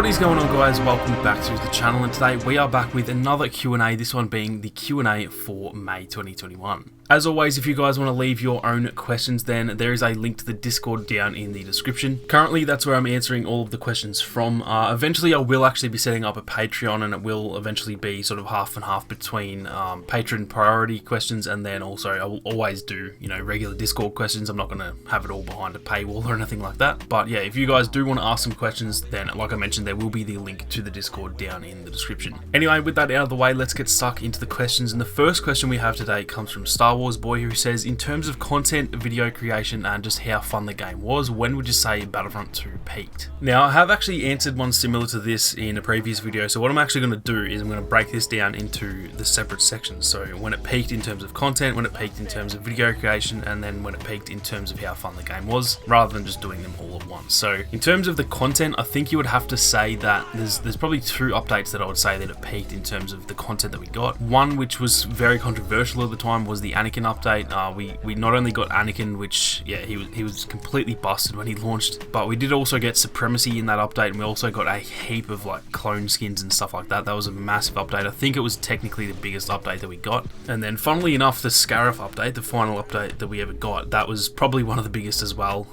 What is going on, guys? Welcome back to the channel, and today we are back with another Q&A, this one being the Q&A for May 2021. As always, if you guys want to leave your own questions, then there is a link to the Discord down in the description. Currently, that's where I'm answering all of the questions from. Eventually, I will actually be setting up a Patreon, and it will eventually be sort of half and half between patron priority questions, and then also I will always do, regular Discord questions. I'm not going to have it all behind a paywall or anything like that. But yeah, if you guys do want to ask some questions, then like I mentioned, there will be the link to the Discord down in the description. Anyway, with that out of the way, let's get stuck into the questions. And the first question we have today comes from Star Wars Boy, who says, in terms of content, video creation, and just how fun the game was, when would you say Battlefront 2 peaked? Now, I have actually answered one similar to this in a previous video, so what I'm actually going to do is I'm going to break this down into the separate sections. So when it peaked in terms of content, when it peaked in terms of video creation, and then when it peaked in terms of how fun the game was, rather than just doing them all at once. So in terms of the content, I think you would have to say that there's probably two updates that I would say that it peaked in terms of the content that we got. One, which was very controversial at the time, was the Anakin update. We not only got Anakin, which he was completely busted when he launched, but we did also get Supremacy in that update, and we also got a heap of like clone skins and stuff like that. That was a massive update. I think it was technically the biggest update that we got. And then funnily enough, the Scarif update, the final update that we ever got, that was probably one of the biggest as well.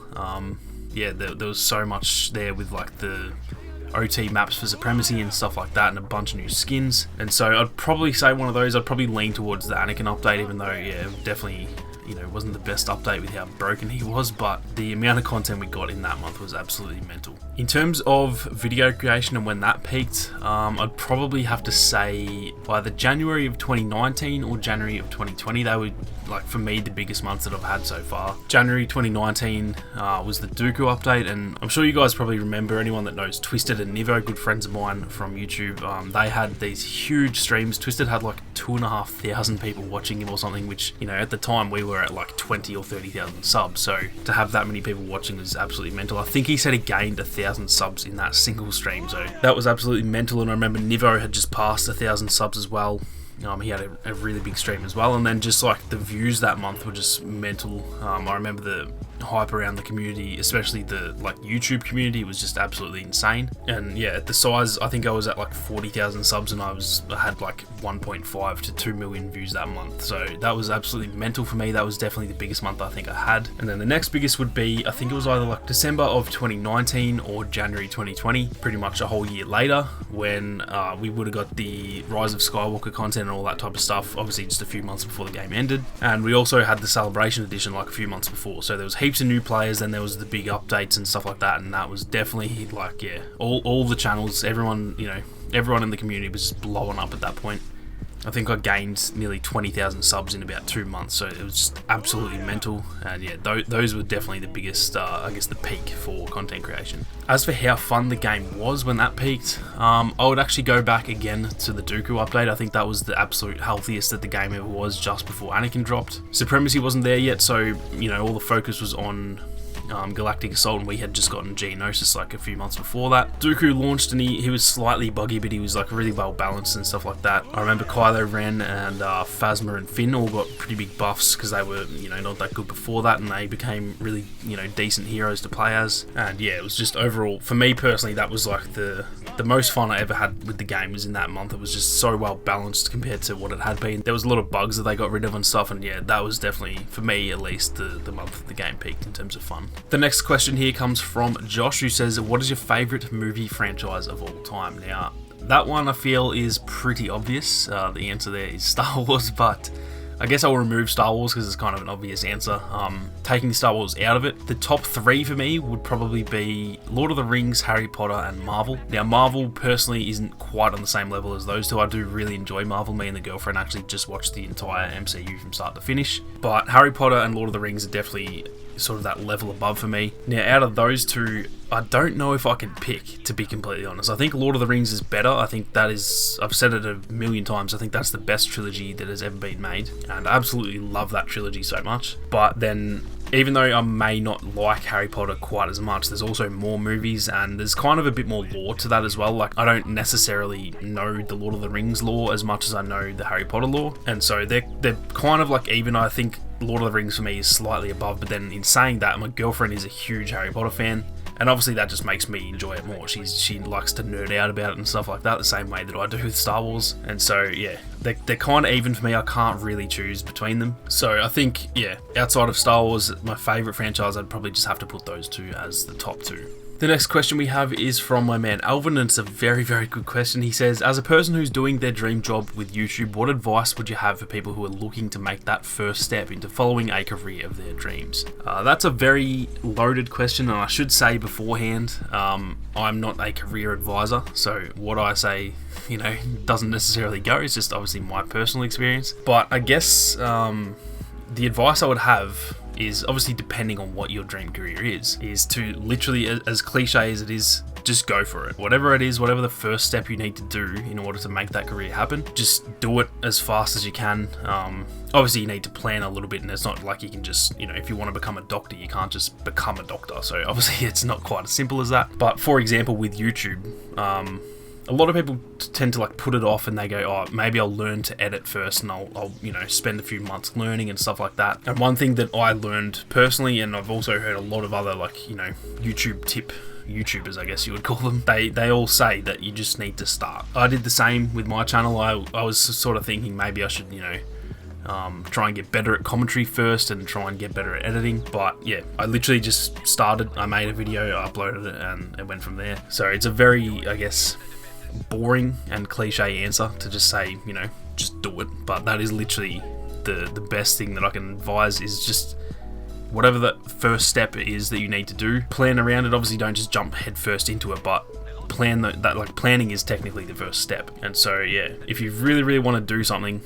There was so much there with like the OT maps for Supremacy and stuff like that, and a bunch of new skins. And so I'd probably say one of those. I'd probably lean towards the Anakin update, even though definitely wasn't the best update with how broken he was, but the amount of content we got in that month was absolutely mental. In terms of video creation and when that peaked, I'd probably have to say either January of 2019 or January of 2020. They were, like, for me, the biggest months that I've had so far. January 2019 was the Dooku update, and I'm sure you guys probably remember, anyone that knows Twisted and Nivo, good friends of mine from YouTube, they had these huge streams. Twisted had like 2,500 people watching him or something, which, at the time we were at like 20 or 30,000 subs, so to have that many people watching is absolutely mental. I think he said he gained 1,000 subs in that single stream, so that was absolutely mental. And I remember Nivo had just passed 1,000 subs as well. He had a really big stream as well, and then just like the views that month were just mental. I remember the hype around the community, especially the YouTube community, was just absolutely insane. And yeah, at the size, I think I was at like 40,000 subs, and I had like 1.5 to 2 million views that month. So that was absolutely mental for me. That was definitely the biggest month I think I had. And then the next biggest would be, I think it was either like December of 2019 or January 2020, pretty much a whole year later, when we would have got the Rise of Skywalker content and all that type of stuff, obviously just a few months before the game ended. And we also had the Celebration Edition like a few months before, so there was heaps of new players, then there was the big updates and stuff like that, and that was definitely like, all the channels, everyone in the community was just blowing up at that point. I think I gained nearly 20,000 subs in about 2 months, so it was just absolutely mental. And those were definitely the biggest, the peak for content creation. As for how fun the game was when that peaked, I would actually go back again to the Dooku update. I think that was the absolute healthiest that the game ever was, just before Anakin dropped. Supremacy wasn't there yet, so all the focus was on Galactic Assault, and we had just gotten Geonosis like a few months before that. Dooku launched, and he was slightly buggy, but he was like really well balanced and stuff like that. I remember Kylo Ren and Phasma and Finn all got pretty big buffs because they were not that good before that, and they became really decent heroes to play as. And yeah, it was just overall, for me personally, that was like the most fun I ever had with the game was in that month. It was just so well balanced compared to what it had been. There was a lot of bugs that they got rid of and stuff, and yeah, that was definitely, for me at least, the month that the game peaked in terms of fun. The next question here comes from Josh, who says, what is your favourite movie franchise of all time? Now, that one I feel is pretty obvious. The answer there is Star Wars, but I guess I'll remove Star Wars because it's kind of an obvious answer. Taking Star Wars out of it, the top three for me would probably be Lord of the Rings, Harry Potter, and Marvel. Now, Marvel personally isn't quite on the same level as those two. I do really enjoy Marvel. Me and the girlfriend actually just watched the entire MCU from start to finish. But Harry Potter and Lord of the Rings are definitely sort of that level above for me. Now, out of those two, I don't know if I can pick, to be completely honest. I think Lord of the Rings is better. I think that is, I've said it a million times, I think that's the best trilogy that has ever been made, and I absolutely love that trilogy so much. But then, even though I may not like Harry Potter quite as much, there's also more movies, and there's kind of a bit more lore to that as well. Like, I don't necessarily know the Lord of the Rings lore as much as I know the Harry Potter lore, and so they're kind of like even. I think Lord of the Rings for me is slightly above, but then in saying that, my girlfriend is a huge Harry Potter fan, And obviously that just makes me enjoy it more. She likes to nerd out about it and stuff like that, the same way that I do with Star Wars. And so yeah, they're kind of even for me. I can't really choose between them. So I think, yeah, outside of Star Wars, my favourite franchise, I'd probably just have to put those two as the top two. The next question we have is from my man Alvin, and it's a very, very good question. He says, as a person who's doing their dream job with YouTube, what advice would you have for people who are looking to make that first step into following a career of their dreams? That's a very loaded question, and I should say beforehand, I'm not a career advisor, so what I say, you know, doesn't necessarily go. It's just obviously my personal experience. But I guess the advice I would have is, obviously depending on what your dream career is to literally, as cliche as it is, just go for it. Whatever it is, whatever the first step you need to do in order to make that career happen, just do it as fast as you can. Obviously you need to plan a little bit, and it's not like you can just, you know, if you want to become a doctor, you can't just become a doctor. So obviously it's not quite as simple as that. But for example, with YouTube, a lot of people tend to like put it off, and they go, oh, maybe I'll learn to edit first, and I'll you know, spend a few months learning and stuff like that. And one thing that I learned personally, and I've also heard a lot of other, like, you know, YouTubers, I guess you would call them, they all say that you just need to start. I did the same with my channel. I was sort of thinking maybe I should, you know, try and get better at commentary first and try and get better at editing. But yeah, I literally just started, I made a video, I uploaded it, and it went from there. So it's a very, I guess, boring and cliche answer to just say, you know, just do it. But that is literally the best thing that I can advise, is just whatever the first step is that you need to do, plan around it. Obviously don't just jump head first into it, but plan that, like, planning is technically the first step. And so yeah, if you really want to do something,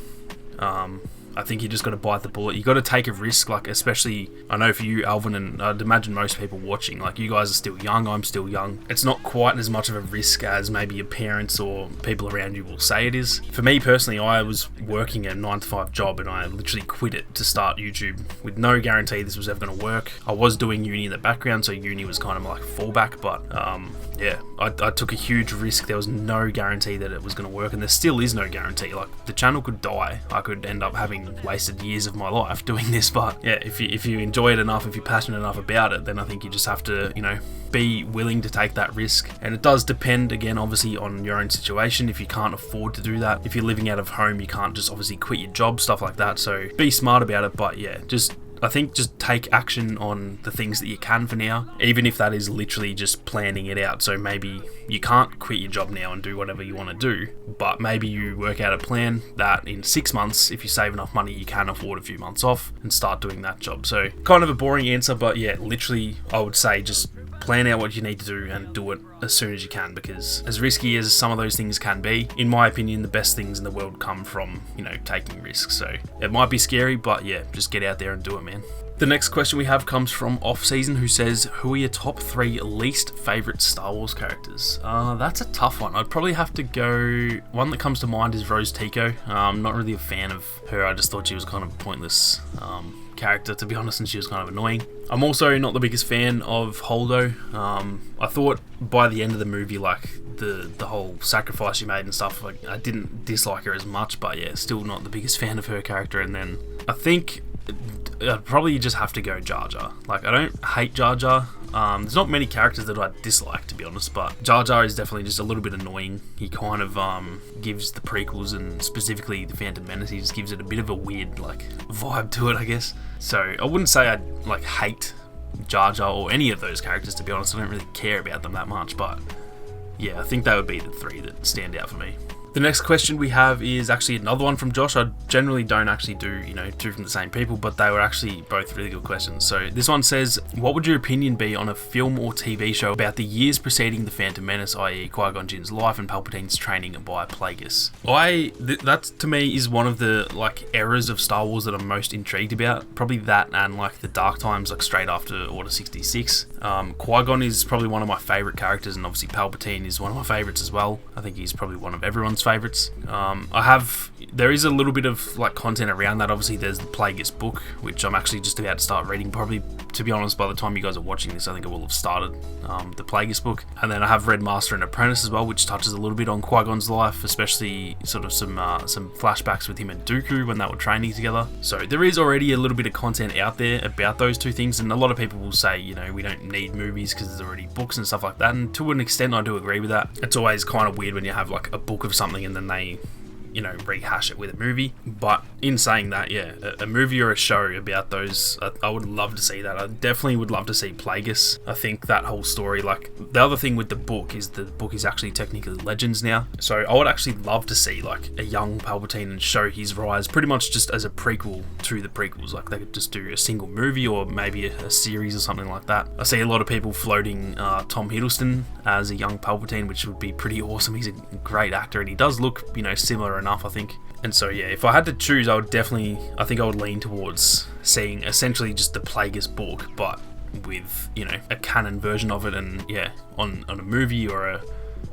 I think you just got to bite the bullet. You got to take a risk, like, especially, I know for you, Alvin, and I'd imagine most people watching, like, you guys are still young, I'm still young. It's not quite as much of a risk as maybe your parents or people around you will say it is. For me personally, I was working a 9-to-5 job, and I literally quit it to start YouTube with no guarantee this was ever going to work. I was doing uni in the background, so uni was kind of like fallback, but yeah, I took a huge risk. There was no guarantee that it was going to work, and there still is no guarantee. Like, the channel could die. I could end up having wasted years of my life doing this. But yeah, if you enjoy it enough, if you're passionate enough about it, then I think you just have to, you know, be willing to take that risk. And it does depend, again, obviously on your own situation. If you can't afford to do that, if you're living out of home, you can't just obviously quit your job, stuff like that. So be smart about it. But yeah, I think just take action on the things that you can for now, even if that is literally just planning it out. So maybe you can't quit your job now and do whatever you want to do, but maybe you work out a plan that in 6 months, if you save enough money, you can afford a few months off and start doing that job. So kind of a boring answer, but yeah, literally I would say just plan out what you need to do and do it as soon as you can, because as risky as some of those things can be, in my opinion, the best things in the world come from, you know, taking risks. So it might be scary, but yeah, just get out there and do it, man. The next question we have comes from Off Season, who says, who are your top 3 least favourite Star Wars characters? That's a tough one. I'd probably have to go, one that comes to mind is Rose Tico. I'm not really a fan of her. I just thought she was kind of pointless character, to be honest, and she was kind of annoying. I'm also not the biggest fan of Holdo. I thought by the end of the movie, like, the whole sacrifice she made and stuff, like, I didn't dislike her as much, but yeah, still not the biggest fan of her character. And then I think I'd probably just have to go Jar Jar. Like, I don't hate Jar Jar. There's not many characters that I dislike, to be honest, but Jar Jar is definitely just a little bit annoying. He kind of gives the prequels, and specifically the Phantom Menace, he just gives it a bit of a weird, like, vibe to it, I guess. So I wouldn't say I'd, like, hate Jar Jar or any of those characters, to be honest. I don't really care about them that much, but yeah, I think that would be the 3 that stand out for me. The next question we have is actually another one from Josh. I generally don't actually do, you know, 2 from the same people, but they were actually both really good questions. So this one says, what would your opinion be on a film or TV show about the years preceding the Phantom Menace, i.e. Qui-Gon Jinn's life and Palpatine's training by Plagueis? That to me is one of the, like, eras of Star Wars that I'm most intrigued about. Probably that and, like, the Dark Times, like, straight after Order 66. Qui-Gon is probably one of my favourite characters, and obviously Palpatine is one of my favourites as well. I think he's probably one of everyone's favourites. There is a little bit of like content around that. Obviously there's the Plagueis book, which I'm actually just about to start reading. Probably, to be honest, by the time you guys are watching this, I think I will have started the Plagueis book. And then I have read Master and Apprentice as well, which touches a little bit on Qui Gon's life, especially sort of some flashbacks with him and Dooku when they were training together. So there is already a little bit of content out there about those two things, and a lot of people will say, you know, we don't need movies because there's already books and stuff like that. And to an extent, I do agree with that. It's always kind of weird when you have like a book of something and then they, you know, rehash it with a movie. But in saying that, yeah, a movie or a show about those, I would love to see that. I definitely would love to see Plagueis. I think that whole story, like, the other thing with the book is actually technically Legends now. So I would actually love to see like a young Palpatine and show his rise pretty much just as a prequel to the prequels. Like they could just do a single movie or maybe a series or something like that. I see a lot of people floating Tom Hiddleston as a young Palpatine, which would be pretty awesome. He's a great actor and he does look, you know, similar enough, I think. And so yeah, if I had to choose, I think I would lean towards seeing essentially just the Plagueis book, but with, you know, a canon version of it, and yeah, on a movie or a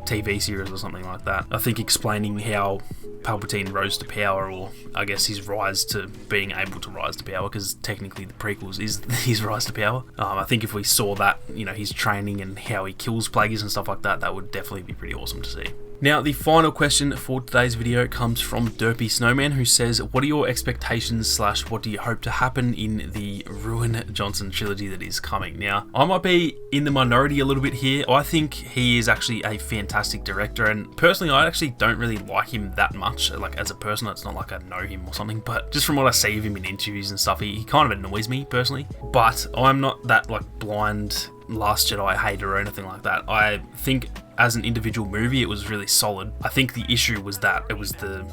TV series or something like that. I think explaining how Palpatine rose to power, or I guess his rise to being able to rise to power, because technically the prequels is his rise to power. I think if we saw that, you know, his training and how he kills Plagueis and stuff like that, that would definitely be pretty awesome to see. Now, the final question for today's video comes from Derpy Snowman, who says, what are your expectations / what do you hope to happen in the Ruin Johnson trilogy that is coming? Now, I might be in the minority a little bit here. I think he is actually a fantastic director, and personally, I actually don't really like him that much. Like, as a person, it's not like I know him or something, but just from what I see of him in interviews and stuff, he kind of annoys me, personally. But I'm not that, like, blind Last Jedi hater or anything like that. I think as an individual movie, it was really solid. I think the issue was that it was the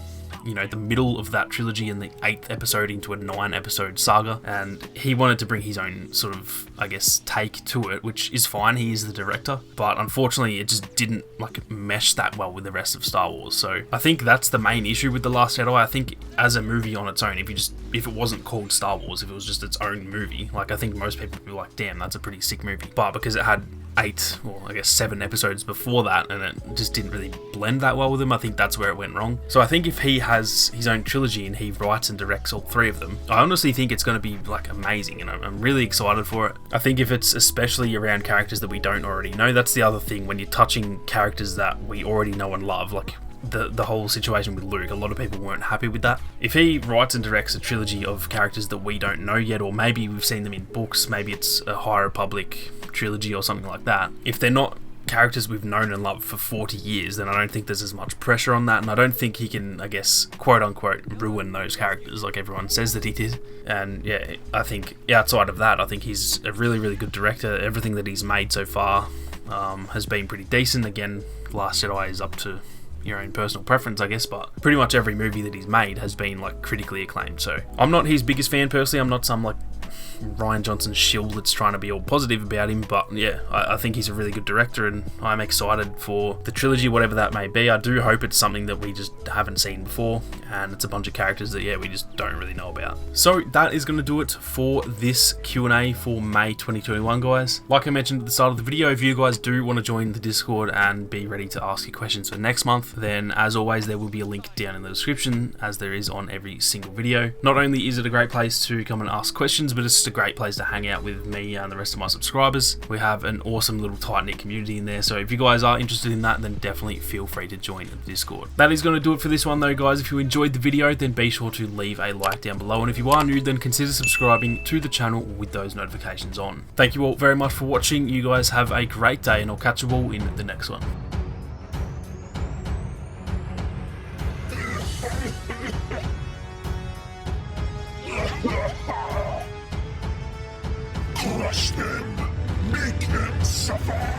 middle of that trilogy and the 8th episode into a 9-episode saga, and he wanted to bring his own sort of, I guess, take to it, which is fine. He is the director, but unfortunately it just didn't like mesh that well with the rest of Star Wars. So I think that's the main issue with The Last Jedi. I think as a movie on its own, if it wasn't called Star Wars, if it was just its own movie, like I think most people would be like, damn, that's a pretty sick movie. But because it had 8 or I guess 7 episodes before that, and it just didn't really blend that well with him, I think that's where it went wrong. So I think if he has his own trilogy and he writes and directs all 3 of them, I honestly think it's going to be like amazing, and I'm really excited for it. I think if it's especially around characters that we don't already know, that's the other thing, when you're touching characters that we already know and love, like the whole situation with Luke, a lot of people weren't happy with that. If he writes and directs a trilogy of characters that we don't know yet, or maybe we've seen them in books, maybe it's a High Republic trilogy or something like that, if they're not characters we've known and loved for 40 years, then I don't think there's as much pressure on that, and I don't think he can, I guess, quote unquote, ruin those characters like everyone says that he did. And yeah, I think outside of that, I think he's a really, really good director. Everything that he's made so far has been pretty decent. Again, Last Jedi is up to your own personal preference, I guess, but pretty much every movie that he's made has been like critically acclaimed. So I'm not his biggest fan personally. I'm not some like Rian Johnson shill that's trying to be all positive about him, but yeah, I think he's a really good director, and I'm excited for the trilogy, whatever that may be. I do hope it's something that we just haven't seen before, and it's a bunch of characters that, yeah, we just don't really know about. So that is going to do it for this Q&A for May 2021, guys. Like I mentioned at the start of the video, if you guys do want to join the Discord and be ready to ask your questions for next month, then as always, there will be a link down in the description, as there is on every single video. Not only is it a great place to come and ask questions, but it's just a great place to hang out with me and the rest of my subscribers. We have an awesome little tight-knit community in there, so if you guys are interested in that, then definitely feel free to join the Discord. That is going to do it for this one though, guys. If you enjoyed the video, then be sure to leave a like down below, and if you are new, then consider subscribing to the channel with those notifications on. Thank you all very much for watching. You guys have a great day, and I'll catch you all in the next one. Crush them! Make them suffer!